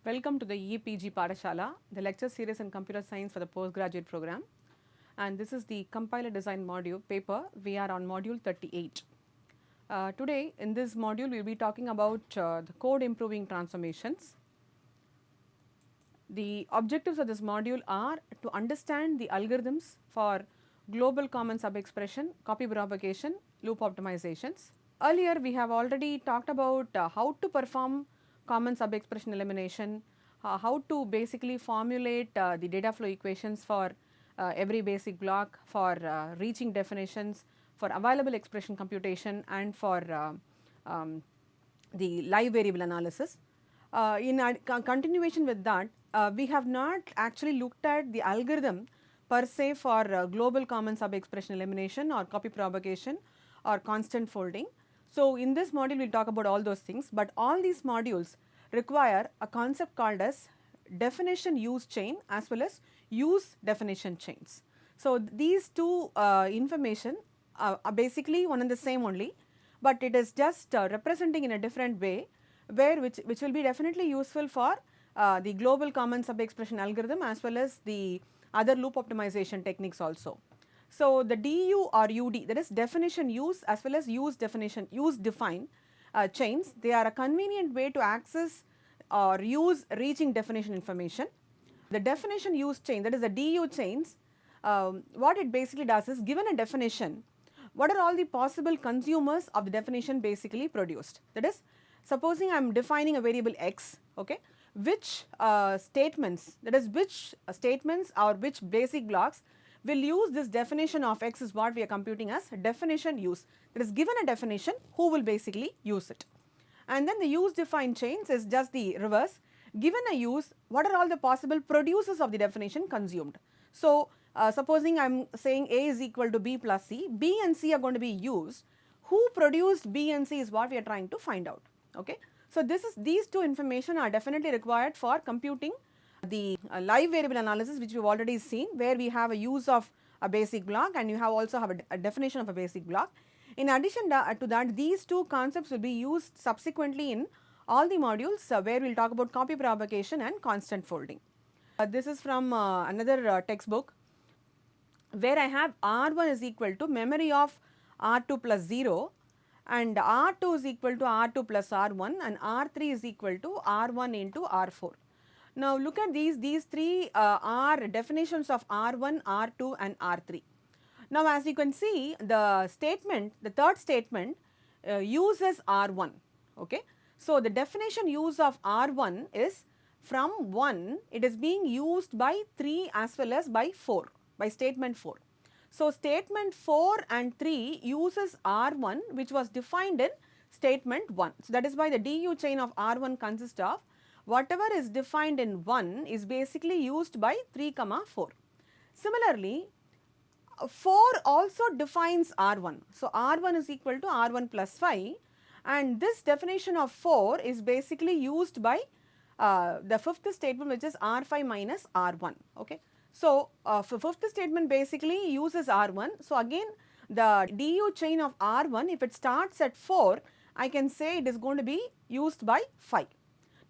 Welcome to the EPG Padashala, the lecture series in computer science for the postgraduate program, and this is the compiler design module paper. We are on module 38. Today in this module we will be talking about the code improving transformations. The objectives of this module are to understand the algorithms for global common subexpression, copy propagation, loop optimizations. Earlier we have already talked about how to perform common subexpression elimination, how to basically formulate the data flow equations for every basic block, for reaching definitions, for available expression computation, and for the live variable analysis. In continuation with that, we have not actually looked at the algorithm per se for global common subexpression elimination or copy propagation or constant folding. So, in this module we will talk about all those things, but all these modules require a concept called as definition use chain as well as use definition chains. So, these two information are basically one and the same only, but it is just representing in a different way, where which will be definitely useful for the global common subexpression algorithm as well as the other loop optimization techniques also. So, the DU or UD, that is definition use as well as use definition use define chains, they are a convenient way to access or use reaching definition information. The definition use chain, that is the DU chains, what it basically does is, given a definition, what are all the possible consumers of the definition basically produced. That is, supposing I am defining a variable x, okay, which statements, that is which statements or which basic blocks will use this definition of x is what we are computing as definition use. That is, given a definition, who will basically use it. And then the use define chains is just the reverse. Given a use, what are all the possible producers of the definition consumed. So, supposing I am saying A is equal to B plus C, B and C are going to be used. Who produced B and C is what we are trying to find out. Okay. So, these two information are definitely required for computing the live variable analysis, which we have already seen, where we have a use of a basic block and you also have a definition of a basic block. In addition to that, these two concepts will be used subsequently in all the modules where we will talk about copy propagation and constant folding. This is from another textbook, where I have R1 is equal to memory of R2 plus 0, and R2 is equal to R2 plus R1, and R3 is equal to R1 into R4. Now, look at these three are definitions of R1, R2 and R3. Now, as you can see, the statement, the third statement uses R1. Okay. So, the definition use of R1 is from 1, it is being used by 3 as well as by 4, by statement 4. So, statement 4 and 3 uses R1, which was defined in statement 1. So, that is why the DU chain of R1 consists of whatever is defined in 1 is basically used by 3, 4. Similarly, 4 also defines R1. So, R1 is equal to R1 plus 5, and this definition of 4 is basically used by the fifth statement, which is R5 minus R1. Okay. So, fifth statement basically uses R1. So, again the DU chain of R1, if it starts at 4, I can say it is going to be used by 5.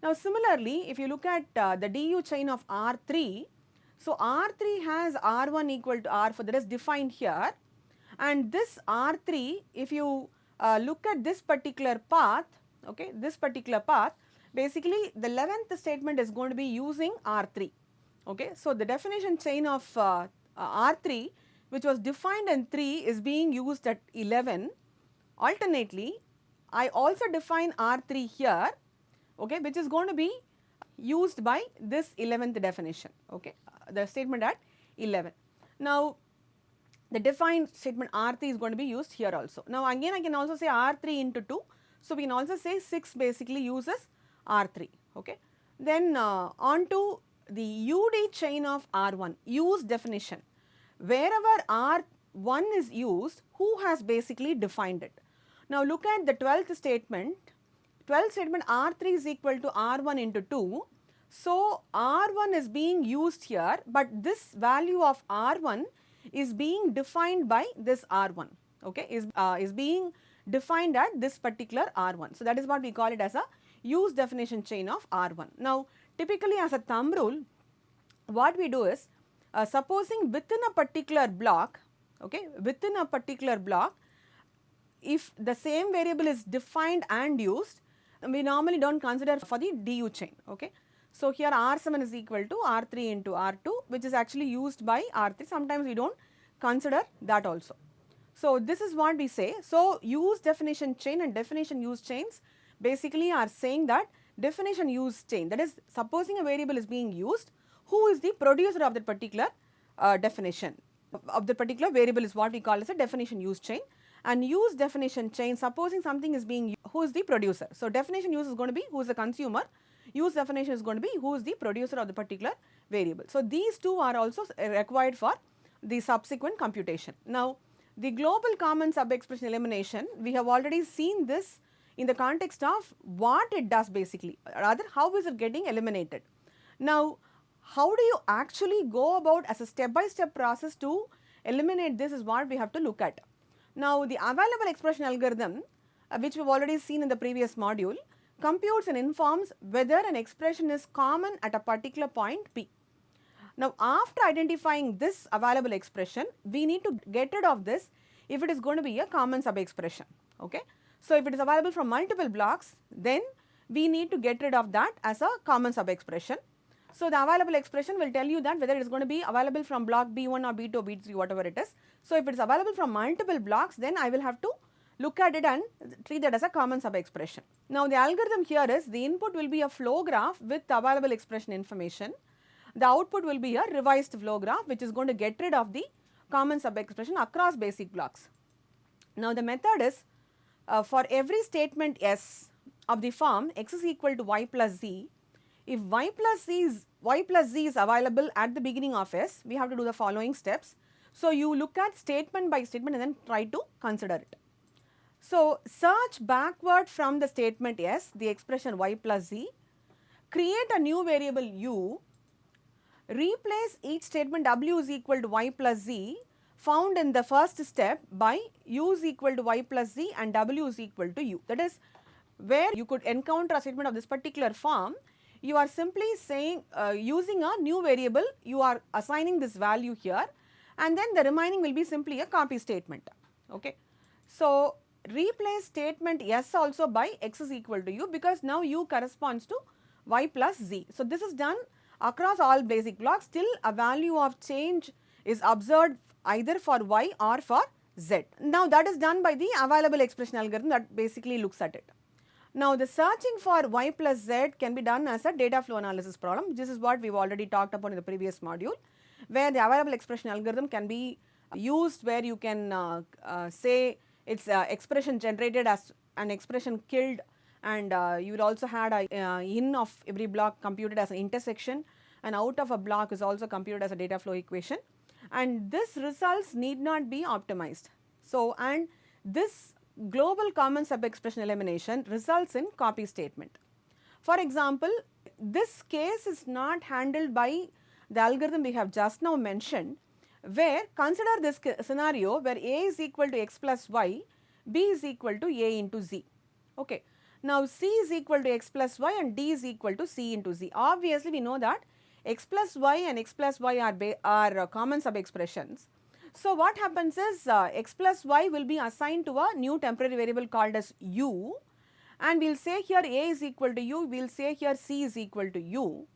Now, similarly, if you look at the DU chain of R3, so R3 has R1 equal to R4, that is defined here, and this R3, if you look at this particular path, okay, this particular path, basically the 11th statement is going to be using R3. Okay. So, the definition chain of R3, which was defined in 3, is being used at 11. Alternately, I also define R3 here, okay, which is going to be used by this 11th definition, okay, the statement at 11. Now, the defined statement R3 is going to be used here also. Now, again I can also say R3 into 2. So, we can also say 6 basically uses R3. Okay. Then on to the UD chain of R1, use definition. Wherever R1 is used, who has basically defined it? Now, look at the 12th statement. 12th statement, R3 is equal to R1 into 2. So, R1 is being used here, but this value of R1 is being defined by this R1, okay, is being defined at this particular R1. So, that is what we call it as a use definition chain of R1. Now, typically as a thumb rule, what we do is, supposing within a particular block, okay, within a particular block, if the same variable is defined and used, we normally do not consider for the DU chain. Okay. So, here R7 is equal to R3 into R2, which is actually used by R3. Sometimes we do not consider that also. So, this is what we say. So, use definition chain and definition use chains basically are saying that definition use chain, that is, supposing a variable is being used, who is the producer of that particular definition of the particular variable is what we call as a definition use chain. And use definition chain, supposing something is being used, who is the producer. So, definition use is going to be who is the consumer, use definition is going to be who is the producer of the particular variable. So, these two are also required for the subsequent computation. Now, the global common sub expression elimination, we have already seen this in the context of what it does basically, rather how is it getting eliminated. Now, how do you actually go about as a step by step process to eliminate this is what we have to look at. Now, the available expression algorithm, which we have already seen in the previous module, computes and informs whether an expression is common at a particular point P. Now, after identifying this available expression, we need to get rid of this if it is going to be a common sub expression. Okay. So, if it is available from multiple blocks, then we need to get rid of that as a common sub expression. So, the available expression will tell you that whether it is going to be available from block B1 or B2 or B3, whatever it is. So, if it is available from multiple blocks, then I will have to look at it and treat that as a common sub expression. Now, the algorithm here is the input will be a flow graph with available expression information. The output will be a revised flow graph which is going to get rid of the common sub expression across basic blocks. Now, the method is for every statement S of the form x is equal to y plus z, if y plus z is available at the beginning of S, we have to do the following steps. So, you look at statement by statement and then try to consider it. So, search backward from the statement S, the expression y plus z, create a new variable u, replace each statement w is equal to y plus z found in the first step by u is equal to y plus z and w is equal to u. That is where you could encounter a statement of this particular form, you are simply saying using a new variable, you are assigning this value here and then the remaining will be simply a copy statement. Okay. So, replace statement S also by x is equal to u because now u corresponds to y plus z. So, this is done across all basic blocks till a value of change is observed either for y or for z. Now, that is done by the available expression algorithm that basically looks at it. Now, the searching for y plus z can be done as a data flow analysis problem. This is what we have already talked about in the previous module, where the available expression algorithm can be used where you can say its expression generated as an expression killed, and you would also had a in of every block computed as an intersection, and out of a block is also computed as a data flow equation, and this results need not be optimized. So, and this global common sub expression elimination results in copy statement. For example, this case is not handled by the algorithm we have just now mentioned, where consider this scenario where a is equal to x plus y, b is equal to a into z. Okay. Now, c is equal to x plus y and d is equal to c into z. Obviously, we know that x plus y and x plus y are common sub expressions. So, what happens is x plus y will be assigned to a new temporary variable called as u, and we will say here a is equal to u, we will say here c is equal to u.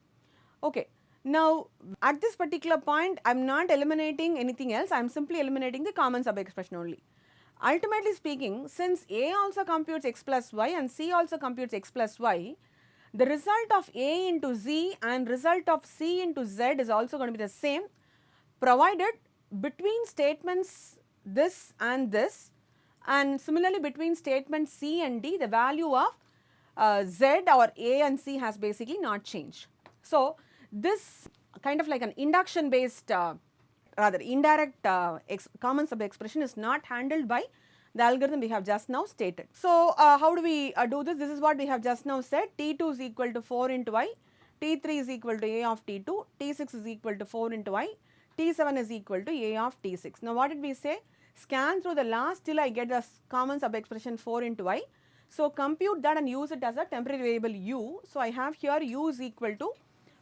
Okay. Now, at this particular point, I am not eliminating anything else, I am simply eliminating the common sub expression only. Ultimately speaking, since a also computes x plus y and c also computes x plus y, the result of a into z and result of c into z is also going to be the same, provided between statements this and similarly between statements c and d, the value of z or a and c has basically not changed. So, this kind of like an induction based rather indirect common sub expression is not handled by the algorithm we have just now stated. So, how do we do this? This is what we have just now said, T2 is equal to 4 into I, T3 is equal to A of T2, T6 is equal to 4 into I, T7 is equal to A of T6. Now, what did we say? Scan through the last till I get the common sub expression 4 into I. So, compute that and use it as a temporary variable u. So, I have here u is equal to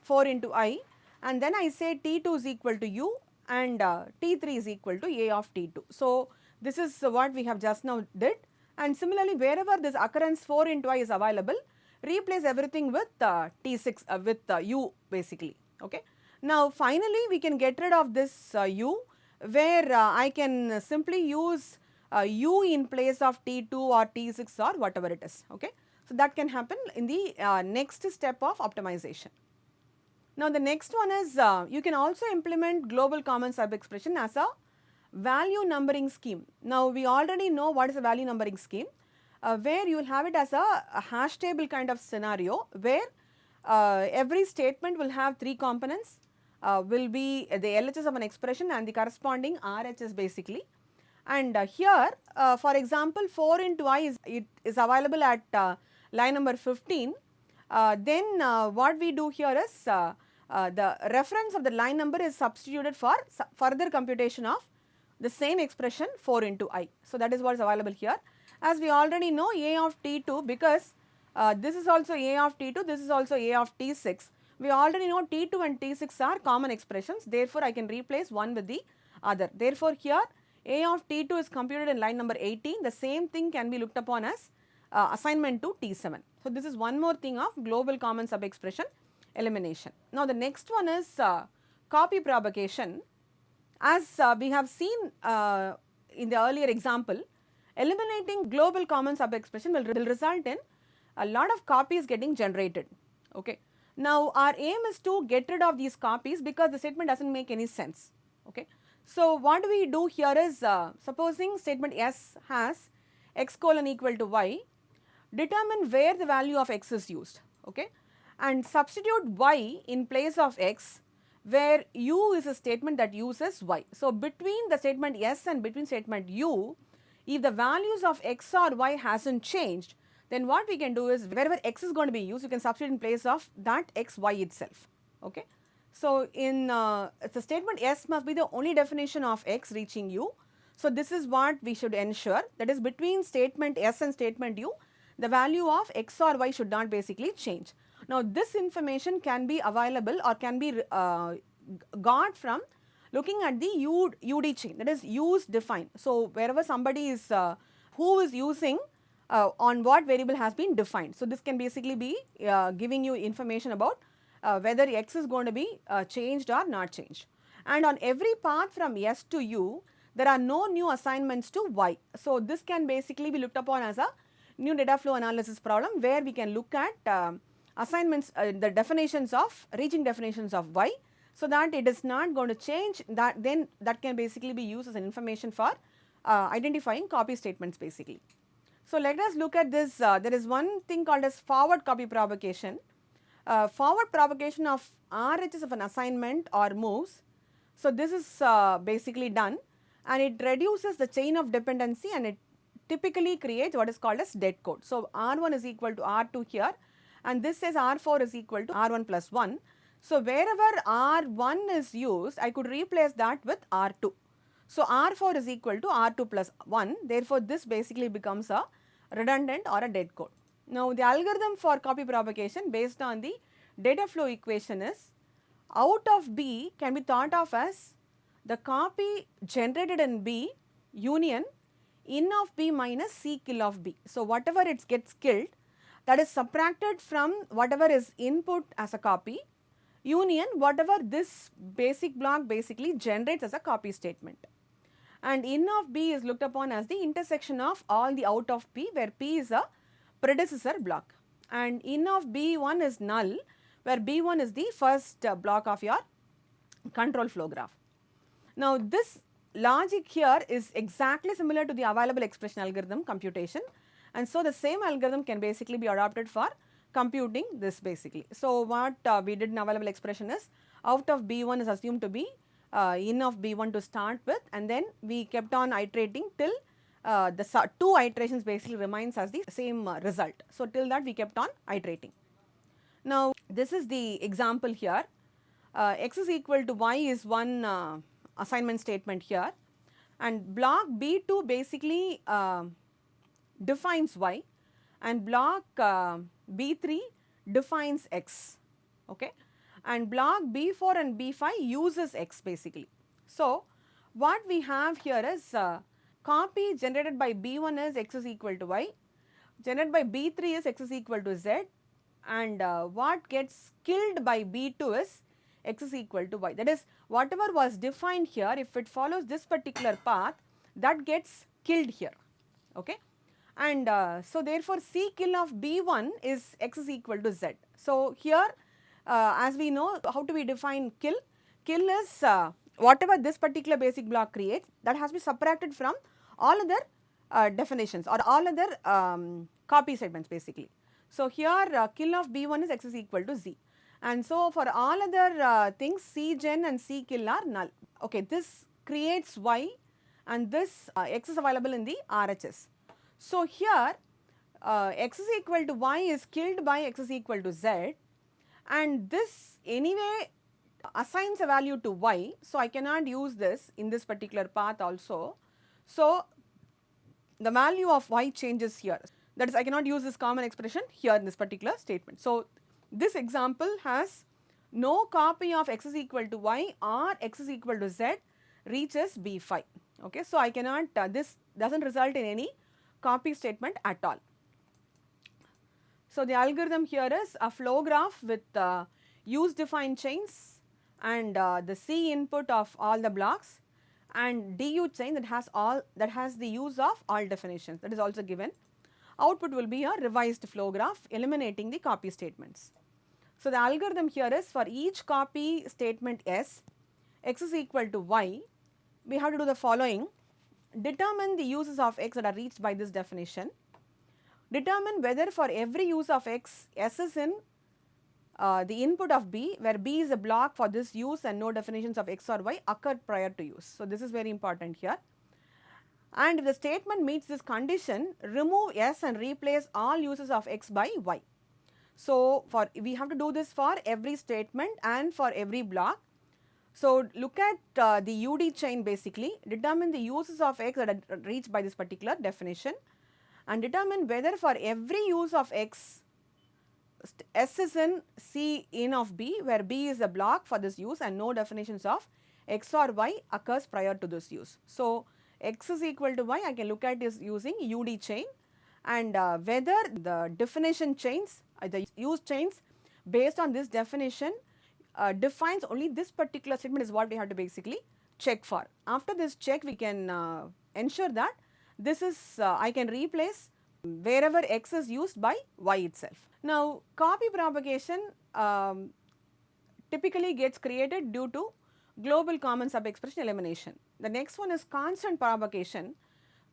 4 into I, and then I say T2 is equal to U and T3 is equal to A of T2. So, this is what we have just now did, and similarly wherever this occurrence 4 into I is available, replace everything with T6 with U basically. Okay. Now, finally, we can get rid of this U, where I can simply use U in place of T2 or T6 or whatever it is. Okay. So, that can happen in the next step of optimization. Now, the next one is you can also implement global common sub expression as a value numbering scheme. Now, we already know what is a value numbering scheme, where you will have it as a hash table kind of scenario, where every statement will have 3 components, will be the LHS of an expression and the corresponding RHS basically. And here for example 4 into I is available at line number 15, then what we do here is the reference of the line number is substituted for further computation of the same expression 4 into I. So, that is what is available here. As we already know A of T2, because this is also A of T2, this is also A of T6. We already know T2 and T6 are common expressions, therefore, I can replace one with the other. Therefore, here A of T2 is computed in line number 18, the same thing can be looked upon as assignment to T7. So, this is one more thing of global common sub expression elimination. Now, the next one is copy propagation. As we have seen in the earlier example, eliminating global common sub expression will result in a lot of copies getting generated. Okay. Now, our aim is to get rid of these copies because the statement does not make any sense. Okay. So, what we do here is supposing statement S has x colon equal to y, determine where the value of x is used. Okay. And substitute y in place of x, where u is a statement that uses y. So, between the statement S and between statement u, if the values of x or y hasn't changed, then what we can do is wherever x is going to be used, you can substitute in place of that x, y itself. Okay. So, in the statement S must be the only definition of x reaching u. So, this is what we should ensure, that is between statement S and statement u, the value of x or y should not basically change. Now, this information can be available or can be got from looking at the UD chain, that is use define. So, wherever somebody is who is using on what variable has been defined. So, this can basically be giving you information about whether x is going to be changed or not changed. And on every path from S to U, there are no new assignments to y. So, this can basically be looked upon as a new data flow analysis problem, where we can look at assignments, the definitions of reaching definitions of y, so that it is not going to change, that then that can basically be used as an information for identifying copy statements basically. So, let us look at this. There is one thing called as forward copy propagation. Forward propagation of RHS of an assignment or moves. So, this is basically done, and it reduces the chain of dependency, and it typically creates what is called as dead code. So, R1 is equal to R2 here, and this says R4 is equal to R1 plus 1. So, wherever R1 is used, I could replace that with R2. So, R4 is equal to R2 plus 1. Therefore, this basically becomes a redundant or a dead code. Now, the algorithm for copy propagation based on the data flow equation is out of B can be thought of as the copy generated in B union in of B minus C kill of B. So, whatever it gets killed, that is subtracted from whatever is input as a copy union whatever this basic block basically generates as a copy statement. And in of B is looked upon as the intersection of all the out of P, where P is a predecessor block, and in of B1 is null, where B1 is the first block of your control flow graph. Now, this logic here is exactly similar to the available expression algorithm computation, and so the same algorithm can basically be adopted for computing this basically. So, what we did in available expression is out of B1 is assumed to be in of B1 to start with, and then we kept on iterating till the 2 iterations basically remains as the same result. So, till that we kept on iterating. Now, this is the example here, x is equal to y is one assignment statement here, and block B2 basically defines y, and block B3 defines x. Okay. and block B4 and B5 uses X basically. So, what we have here is copy generated by B1 is X is equal to Y, generated by B3 is X is equal to Z, and what gets killed by B2 is X is equal to Y. That is, whatever was defined here, if it follows this particular path, that gets killed here, okay. And so therefore, C kill of B1 is X is equal to Z. So here, as we know, how do we define kill? Kill is whatever this particular basic block creates, that has to be subtracted from all other definitions or all other copy segments basically. So here kill of B1 is X is equal to Z, and so for all other things, C gen and C kill are null. Okay, this creates Y, and this X is available in the RHS. So here X is equal to Y is killed by X is equal to Z, and this anyway assigns a value to Y, so I cannot use this in this particular path also. So the value of Y changes here, that is, I cannot use this common expression here in this particular statement. So this example has no copy of X is equal to Y or X is equal to Z reaches B5, okay. So I cannot, this does not result in any copy statement at all. So the algorithm here is a flow graph with use defined chains and the C input of all the blocks, and DU chain that has the use of all definitions, that is also given. Output will be a revised flow graph eliminating the copy statements. So the algorithm here is, for each copy statement S, X is equal to Y, we have to do the following: determine the uses of X that are reached by this definition, determine whether for every use of X, S is in the input of B, where B is a block for this use and no definitions of X or Y occurred prior to use. So this is very important here. And if the statement meets this condition, remove S and replace all uses of X by Y. So we have to do this for every statement and for every block. So look at the UD chain basically, determine the uses of X that are reached by this particular definition, and determine whether for every use of X, S is in C in of B, where B is a block for this use and no definitions of X or Y occurs prior to this use. So X is equal to Y, I can look at is using UD chain, and whether the definition chains, the use chains based on this definition defines only this particular statement is what we have to basically check for. After this check, we can ensure that this is, I can replace wherever X is used by Y itself. Now, copy propagation typically gets created due to global common subexpression elimination. The next one is constant propagation.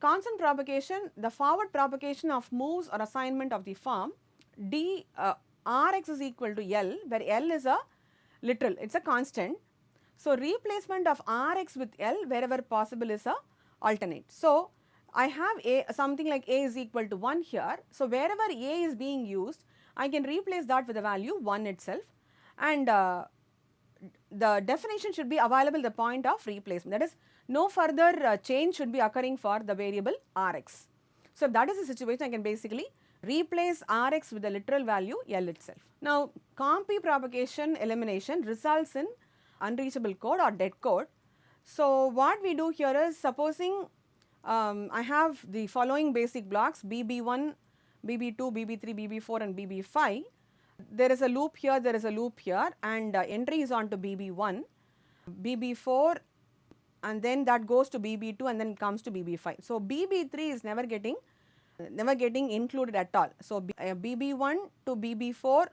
Constant propagation, the forward propagation of moves or assignment of the form Rx is equal to L, where L is a literal, it is a constant. So replacement of Rx with L wherever possible is a alternate. So I have something like A is equal to 1 here. So wherever A is being used, I can replace that with the value 1 itself, and the definition should be available at the point of replacement. That is, no further change should be occurring for the variable Rx. So if that is the situation, I can basically replace Rx with the literal value L itself. Now, copy propagation elimination results in unreachable code or dead code. So what we do here is, supposing I have the following basic blocks BB1, BB2, BB3, BB4 and BB5. There is a loop here, there is a loop here, and entry is on to BB1, BB4, and then that goes to BB2 and then comes to BB5. So BB3 is never getting included at all. So BB1 to BB4,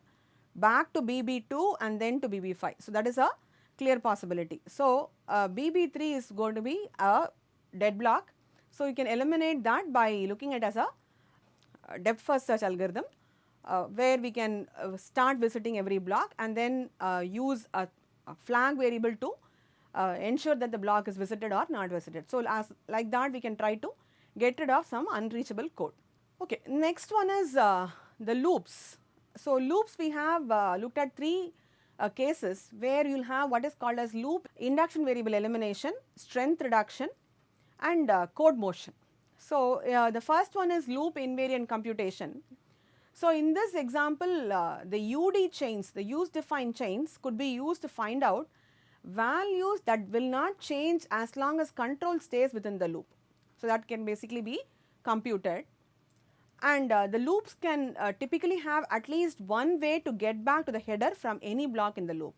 back to BB2 and then to BB5. So that is a clear possibility. So BB3 is going to be a dead block. So you can eliminate that by looking at as a depth first search algorithm, where we can start visiting every block and then use a flag variable to ensure that the block is visited or not visited. So like that we can try to get rid of some unreachable code. Okay, next one is the loops. So loops, we have looked at 3 cases where you will have what is called as loop induction variable elimination, strength reduction and code motion. So the first one is loop invariant computation. So, in this example, the UD chains, the use defined chains could be used to find out values that will not change as long as control stays within the loop. So, that can basically be computed, and the loops can typically have at least one way to get back to the header from any block in the loop.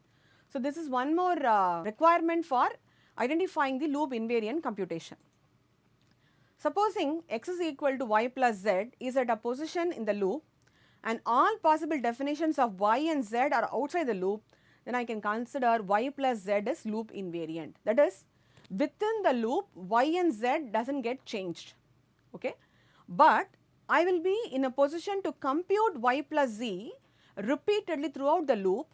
So, this is one more requirement for identifying the loop invariant computation. Supposing x is equal to y plus z is at a position in the loop and all possible definitions of y and z are outside the loop, then I can consider y plus z is loop invariant. That is, within the loop y and z does not get changed, okay. But I will be in a position to compute y plus z repeatedly throughout the loop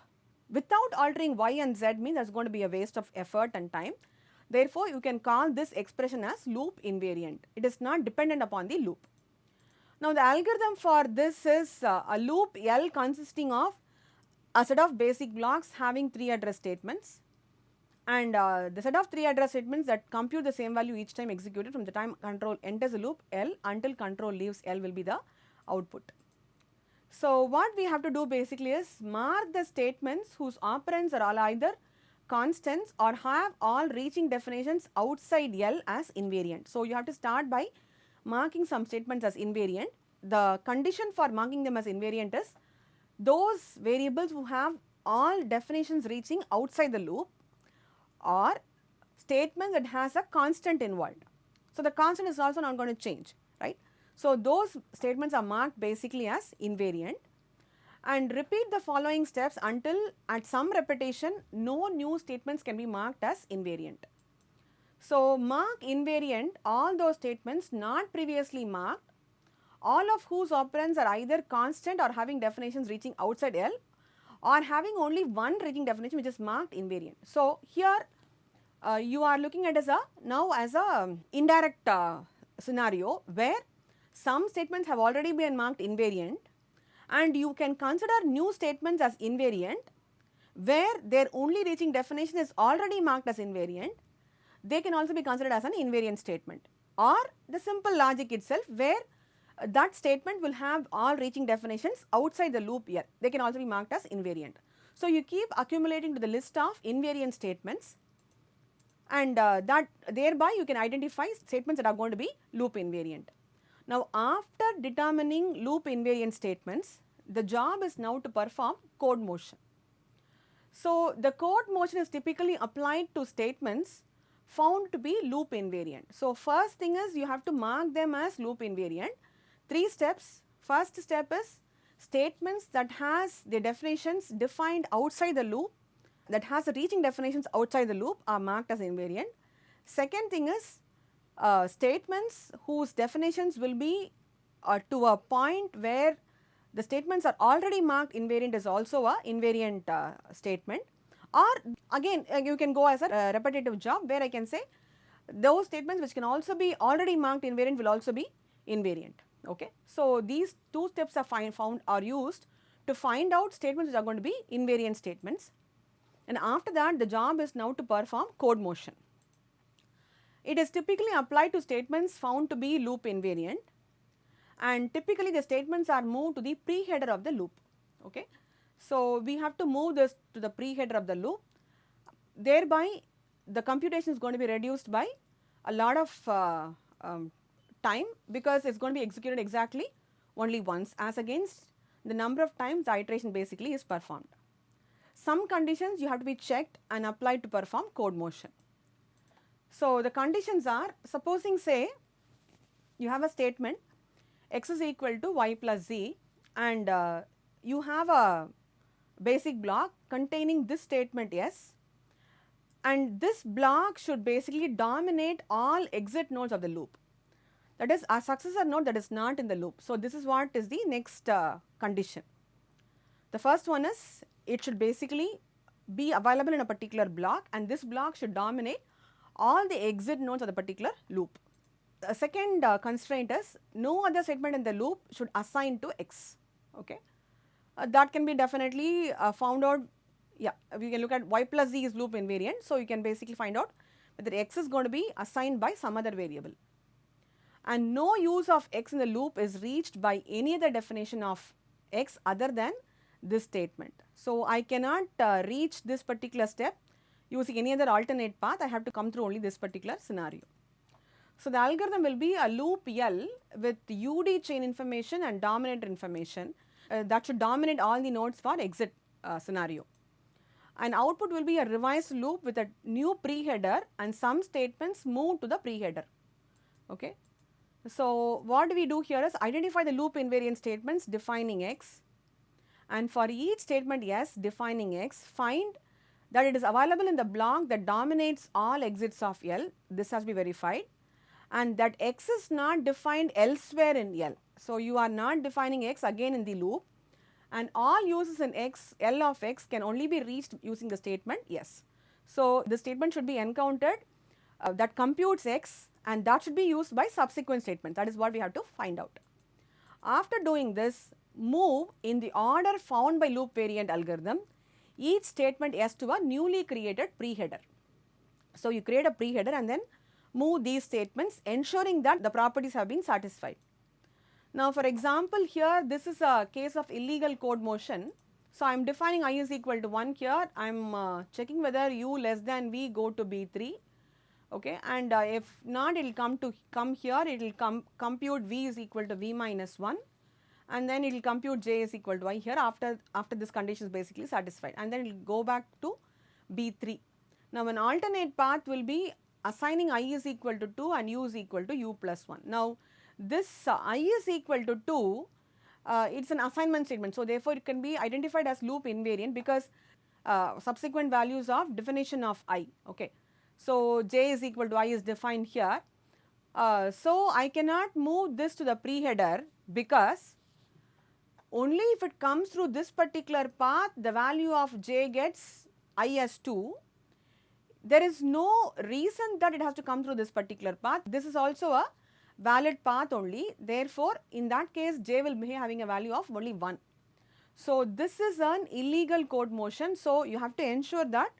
without altering y and z, means that is going to be a waste of effort and time. Therefore, you can call this expression as loop invariant. It is not dependent upon the loop. Now, the algorithm for this is a loop L consisting of a set of basic blocks having 3 address statements, and the set of 3 address statements that compute the same value each time executed from the time control enters the loop L until control leaves L will be the output. So, what we have to do basically is mark the statements whose operands are all either constants or have all reaching definitions outside L as invariant. So, you have to start by marking some statements as invariant. The condition for marking them as invariant is those variables who have all definitions reaching outside the loop or statements that has a constant involved. So, the constant is also not going to change, right. So, those statements are marked basically as invariant, and repeat the following steps until at some repetition no new statements can be marked as invariant. So, mark invariant all those statements not previously marked, all of whose operands are either constant or having definitions reaching outside L or having only one reaching definition which is marked invariant. So, here you are looking at as a indirect scenario where some statements have already been marked invariant, and you can consider new statements as invariant where their only reaching definition is already marked as invariant. They can also be considered as an invariant statement, or the simple logic itself where that statement will have all reaching definitions outside the loop here. They can also be marked as invariant. So, you keep accumulating to the list of invariant statements, and that thereby you can identify statements that are going to be loop invariant. Now, after determining loop invariant statements, the job is now to perform code motion. So, the code motion is typically applied to statements found to be loop invariant. So, first thing is you have to mark them as loop invariant. 3 steps. First step is statements that has the definitions defined outside the loop, that has the reaching definitions outside the loop are marked as invariant. Second thing is statements whose definitions will be to a point where the statements are already marked invariant is also a invariant statement, or again you can go as a repetitive job where I can say those statements which can also be already marked invariant will also be invariant. Okay. So, these 2 steps are used to find out statements which are going to be invariant statements, and after that the job is now to perform code motion. It is typically applied to statements found to be loop invariant, and typically the statements are moved to the pre-header of the loop. Okay. So, we have to move this to the pre-header of the loop, thereby the computation is going to be reduced by a lot of time, because it is going to be executed exactly only once as against the number of times the iteration basically is performed. Some conditions you have to be checked and applied to perform code motion. So, the conditions are, supposing say you have a statement x is equal to y plus z, and you have a basic block containing this statement S, and this block should basically dominate all exit nodes of the loop, that is a successor node that is not in the loop. So, this is what is the next condition. The first one is it should basically be available in a particular block, and this block should dominate all the exit nodes of the particular loop. The second constraint is no other statement in the loop should assign to x. Okay. That can be definitely found out. Yeah, we can look at y plus z is loop invariant. So, you can basically find out whether x is going to be assigned by some other variable, and no use of x in the loop is reached by any other definition of x other than this statement. So, I cannot reach this particular step using any other alternate path, I have to come through only this particular scenario. So, the algorithm will be a loop L with UD chain information and dominator information that should dominate all the nodes for exit scenario. And output will be a revised loop with a new pre-header and some statements move to the pre-header. Okay. So, what do we do here is identify the loop invariant statements defining x, and for each statement S defining x, find that it is available in the block that dominates all exits of L, this has to be verified, and that x is not defined elsewhere in L. So, you are not defining x again in the loop, and all uses in x, L of x can only be reached using the statement yes. So, the statement should be encountered that computes x, and that should be used by subsequent statements, that is what we have to find out. After doing this, move in the order found by loop variant algorithm each statement S to a newly created pre-header. So, you create a pre-header and then move these statements ensuring that the properties have been satisfied. Now, for example, here this is a case of illegal code motion. So, I am defining I is equal to 1 here, I am checking whether u less than v go to B3, okay, and if not it will come here, it will compute v is equal to v minus 1, and then it will compute j is equal to I here after this condition is basically satisfied, and then it will go back to B3. Now, an alternate path will be assigning I is equal to 2 and u is equal to u plus 1. Now, this I is equal to 2, it is an assignment statement. So, therefore, it can be identified as loop invariant because subsequent values of definition of I. Okay. So, j is equal to I is defined here. So, I cannot move this to the pre-header because only if it comes through this particular path, the value of j gets I as 2. There is no reason that it has to come through this particular path. This is also a valid path only. Therefore, in that case, j will be having a value of only 1. So, this is an illegal code motion. So, you have to ensure that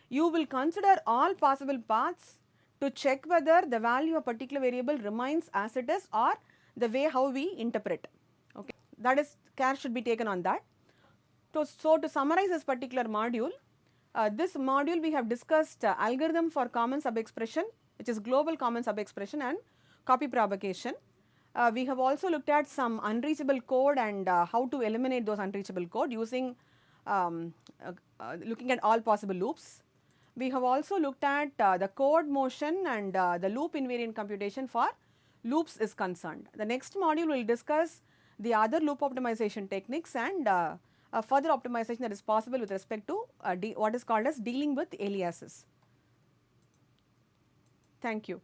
you will consider all possible paths to check whether the value of a particular variable remains as it is or the way how we interpret. Okay. That is, care should be taken on that. So, to summarize this particular module, this module we have discussed algorithm for common sub-expression, which is global common sub-expression and copy propagation. We have also looked at some unreachable code and how to eliminate those unreachable code using looking at all possible loops. We have also looked at the code motion and the loop invariant computation for loops is concerned. The next module will discuss the other loop optimization techniques and further optimization that is possible with respect to what is called as dealing with aliases. Thank you.